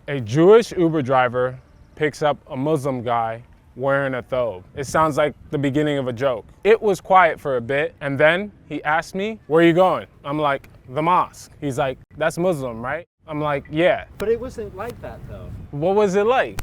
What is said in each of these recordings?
A Jewish Uber driver picks up a Muslim guy wearing a thobe. It sounds like the beginning of a joke. It was quiet for a bit, and then he asked me, "Where are you going?" I'm like, "The mosque." He's like, "That's Muslim, right?" I'm like, "Yeah." But it wasn't like that though. What was it like?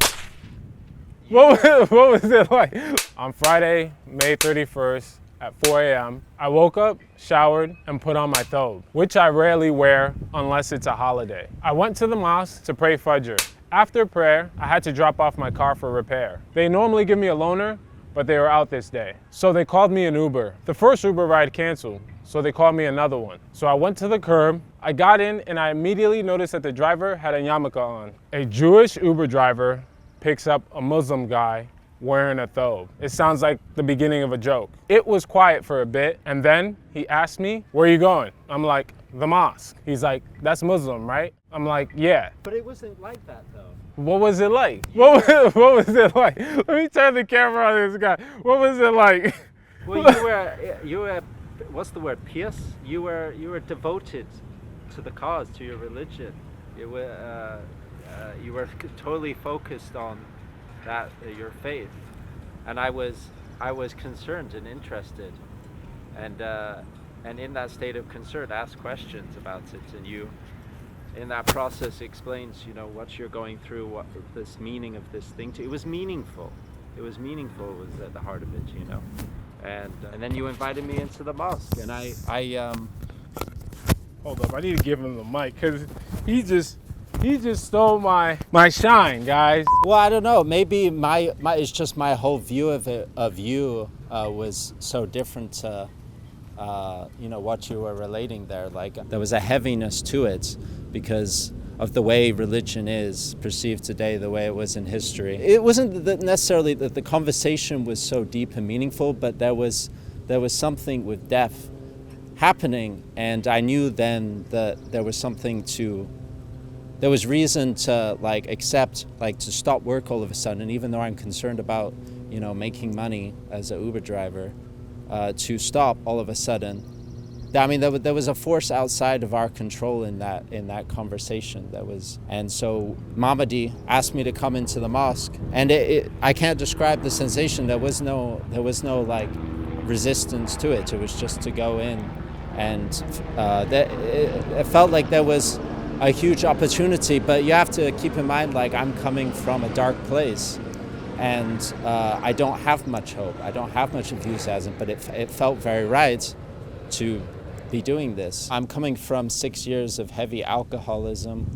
What was it like? On Friday, May 31st, at 4 a.m., I woke up, showered, and put on my thobe, which I rarely wear unless it's a holiday. I went to the mosque to pray Fajr. After prayer, I had to drop off my car for repair. They normally give me a loaner, but they were out this day. So they called me an Uber. The first Uber ride canceled, so they called me another one. So I went to the curb, I got in, and I immediately noticed that the driver had a yarmulke on. A Jewish Uber driver picks up a Muslim guy wearing a thobe. It sounds like the beginning of a joke. It was quiet for a bit, and then he asked me, "Where are you going?" I'm like, "The mosque." He's like, "That's Muslim, right?" I'm like, "Yeah." But it wasn't like that though. What was it like? What was it like? Let me turn the camera on this guy. What was it like? Well, you were, what's the word? Pious. You were devoted to the cause, to your religion. You were totally focused on that, your faith, and I was concerned and interested, and in that state of concern, asked questions about it, and you, in that process, explains, what you're going through, what this meaning of this thing. It was meaningful. It was at the heart of it, and then you invited me into the mosque, and I Hold up, I need to give him the mic because he just stole my shine, guys. Well, I don't know. Maybe my it's just my whole view of you was so different to what you were relating there. Like there was a heaviness to it because of the way religion is perceived today, the way it was in history. It wasn't necessarily that the conversation was so deep and meaningful, but there was something with death happening, and I knew then that there was reason to accept, to stop work all of a sudden, even though I'm concerned about, making money as an Uber driver, to stop all of a sudden. I mean, there was a force outside of our control in that conversation. And so Mamadi asked me to come into the mosque, and I can't describe the sensation. There was no resistance to it. It was just to go in, and it felt like there was a huge opportunity, but you have to keep in mind, I'm coming from a dark place, and I don't have much hope. I don't have much enthusiasm, but it felt very right to be doing this. I'm coming from 6 years of heavy alcoholism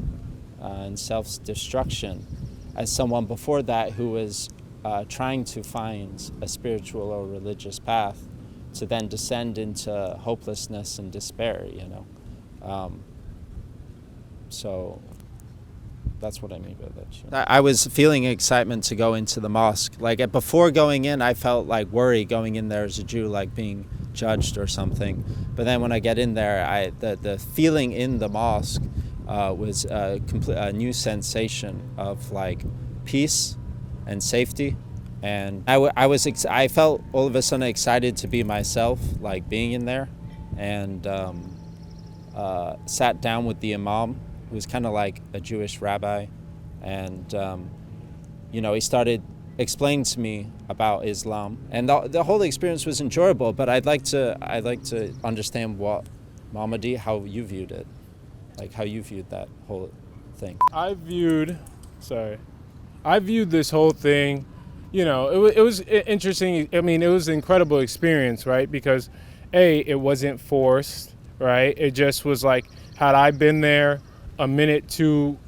and self-destruction as someone before that who was trying to find a spiritual or religious path to then descend into hopelessness and despair, So that's what I mean by that. I was feeling excitement to go into the mosque. Before going in, I felt worry going in there as a Jew, being judged or something. But then when I get in there, the feeling in the mosque was a new sensation of peace and safety. And I felt all of a sudden excited to be myself, being in there, and sat down with the imam, who was kind of like a Jewish rabbi, and he started explaining to me about Islam, and the whole experience was enjoyable. But I'd like to understand Mamadi, how you viewed it, how you viewed that whole thing. I viewed this whole thing. It was interesting. I mean, it was an incredible experience, right? Because it wasn't forced, right? It just was had I been there a minute too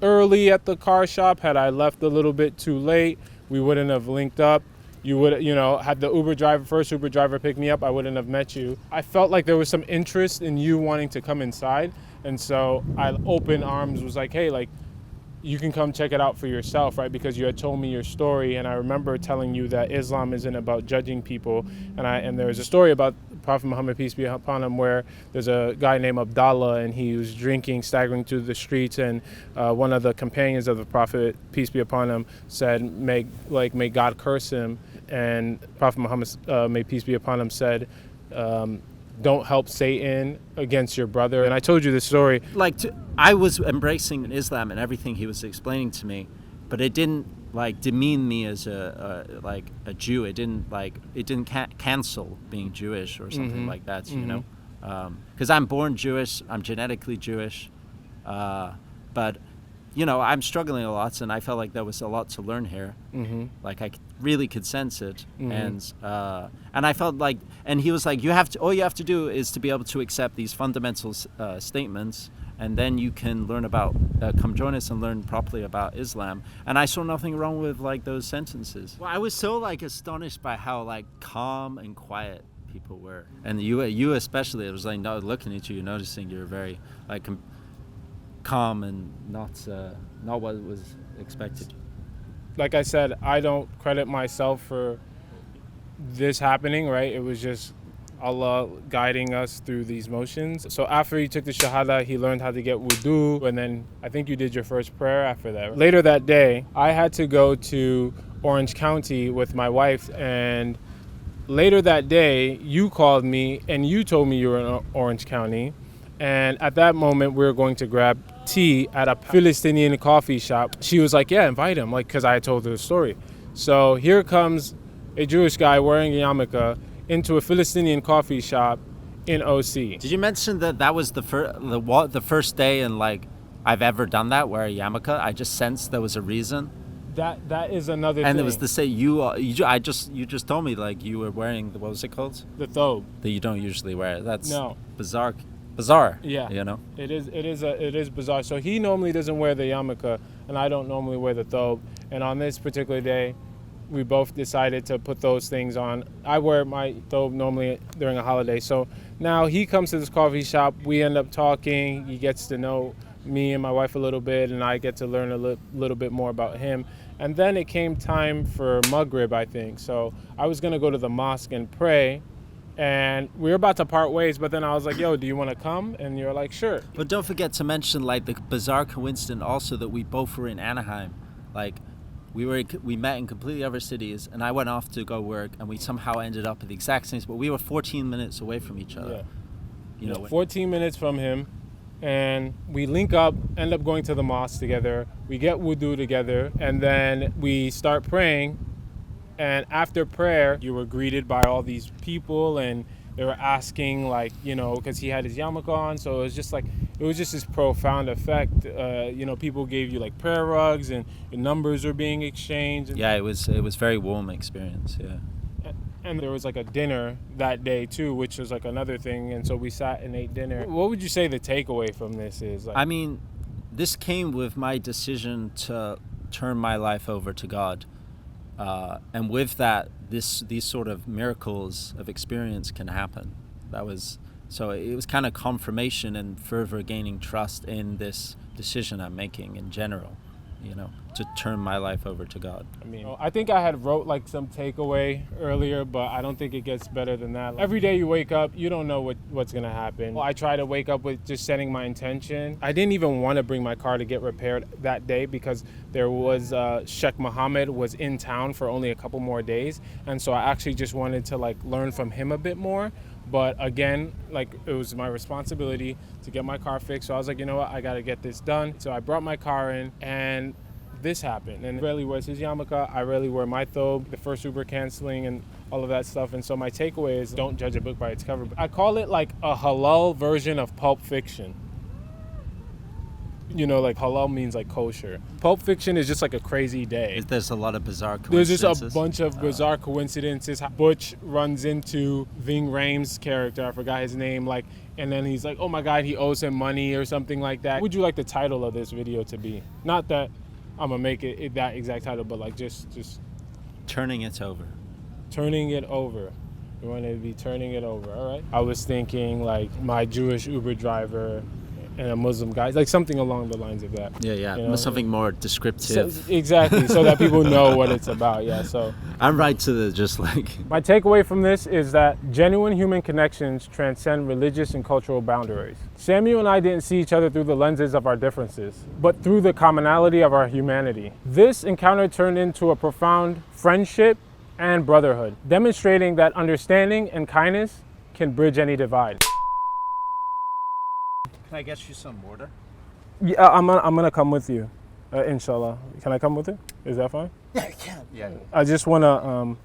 early at the car shop, had I left a little bit too late, we wouldn't have linked up. You would, had the first Uber driver pick me up, I wouldn't have met you. I felt like there was some interest in you wanting to come inside. And so I open arms was hey, you can come check it out for yourself, right? Because you had told me your story, and I remember telling you that Islam isn't about judging people. And there was a story about Prophet Muhammad, peace be upon him, where there's a guy named Abdallah, and he was drinking, staggering through the streets, and one of the companions of the Prophet, peace be upon him, said, may God curse him. And Prophet Muhammad, may peace be upon him, said, don't help Satan against your brother. And I told you this story. Like, I was embracing Islam and everything he was explaining to me, but it didn't like demean me as a Jew. It didn't cancel being Jewish or something like that. You know, because I'm born Jewish. I'm genetically Jewish, but you know, I'm struggling a lot, and I felt like there was a lot to learn here. Like I really could sense it, and I felt like, and he was like, all you have to do is to be able to accept these fundamental statements, and then you can learn about, come join us and learn properly about Islam. And I saw nothing wrong with like those sentences. Well, I was so like astonished by how like calm and quiet people were, and you especially. It was like looking at you, noticing you're very like calm and not what was expected. Like I said, I don't credit myself for this happening, right? It was just Allah guiding us through these motions. So after he took the Shahada, he learned how to get wudu, and then I think you did your first prayer after that. Later that day, I had to go to Orange County with my wife, and later that day, you called me and you told me you were in Orange County. And at that moment, we were going to grab tea at a Palestinian coffee shop. She was like, yeah, invite him, like, because I had told her the story. So here comes a Jewish guy wearing a yarmulke into a Palestinian coffee shop in OC. Did you mention that was the first day in like I've ever done that, wear a yarmulke? I just sensed there was a reason. That is another and thing. It was to say you just told me like you were wearing what was it called? The thobe. That you don't usually wear. That's no. Bizarre. Yeah. You know. It is bizarre. So he normally doesn't wear the yarmulke, and I don't normally wear the thobe. And on this particular day, we both decided to put those things on. I wear my thobe normally during a holiday. So now he comes to this coffee shop. We end up talking. He gets to know me and my wife a little bit, and I get to learn a little bit more about him. And then it came time for Maghrib, I think. So I was going to go to the mosque and pray. And we were about to part ways, but then I was like, yo, do you want to come? And you're like, sure. But don't forget to mention like the bizarre coincidence also that we both were in Anaheim. Like we met in completely other cities, and I went off to go work, and we somehow ended up at the exact same spot. We were 14 minutes away from each other. Yeah. You know, 14 minutes from him, and we link up, end up going to the mosque together. We get wudu together, and then we start praying. And after prayer, you were greeted by all these people, and they were asking, like, you know, because he had his yarmulke on, so it was just this profound effect. You know, people gave you like prayer rugs, and numbers were being exchanged. Yeah, it was very warm experience. Yeah. And there was like a dinner that day too, which was like another thing. And so we sat and ate dinner. What would you say the takeaway from this is? Like, I mean, this came with my decision to turn my life over to God. And with that, these sort of miracles of experience can happen. It was kind of confirmation and further gaining trust in this decision I'm making in general, you know, to turn my life over to God. I mean, I think I had wrote like some takeaway earlier, but I don't think it gets better than that. Every day you wake up, you don't know what's going to happen. I try to wake up with just setting my intention. I didn't even want to bring my car to get repaired that day because there was Sheikh Mohammed was in town for only a couple more days. And so I actually just wanted to like learn from him a bit more. But again, like it was my responsibility to get my car fixed. So I was like, you know what, I got to get this done. So I brought my car in, and this happened. And rarely wears his yarmulke. I rarely wear my thobe, the first Uber canceling and all of that stuff. And so my takeaway is don't judge a book by its cover. I call it like a halal version of Pulp Fiction. You know, like halal means like kosher. Pulp Fiction is just like a crazy day. There's a lot of bizarre coincidences. There's just a bunch of bizarre coincidences. Butch runs into Ving Rhames' character, I forgot his name, like, and then he's like, oh my God, he owes him money or something like that. What would you like the title of this video to be? Not that I'm gonna make it that exact title, but like just turning it over. Turning it over. We want to be turning it over, all right? I was thinking like my Jewish Uber driver and a Muslim guy, like something along the lines of that. Yeah. You know? Something more descriptive. So, exactly, so that people know what it's about, yeah. So I'm right to the just like. My takeaway from this is that genuine human connections transcend religious and cultural boundaries. Samuel and I didn't see each other through the lenses of our differences, but through the commonality of our humanity. This encounter turned into a profound friendship and brotherhood, demonstrating that understanding and kindness can bridge any divide. Can I get you some water? Yeah, I'm gonna come with you, inshallah. Can I come with you? Is that fine? Yeah, I can. Yeah. I just wanna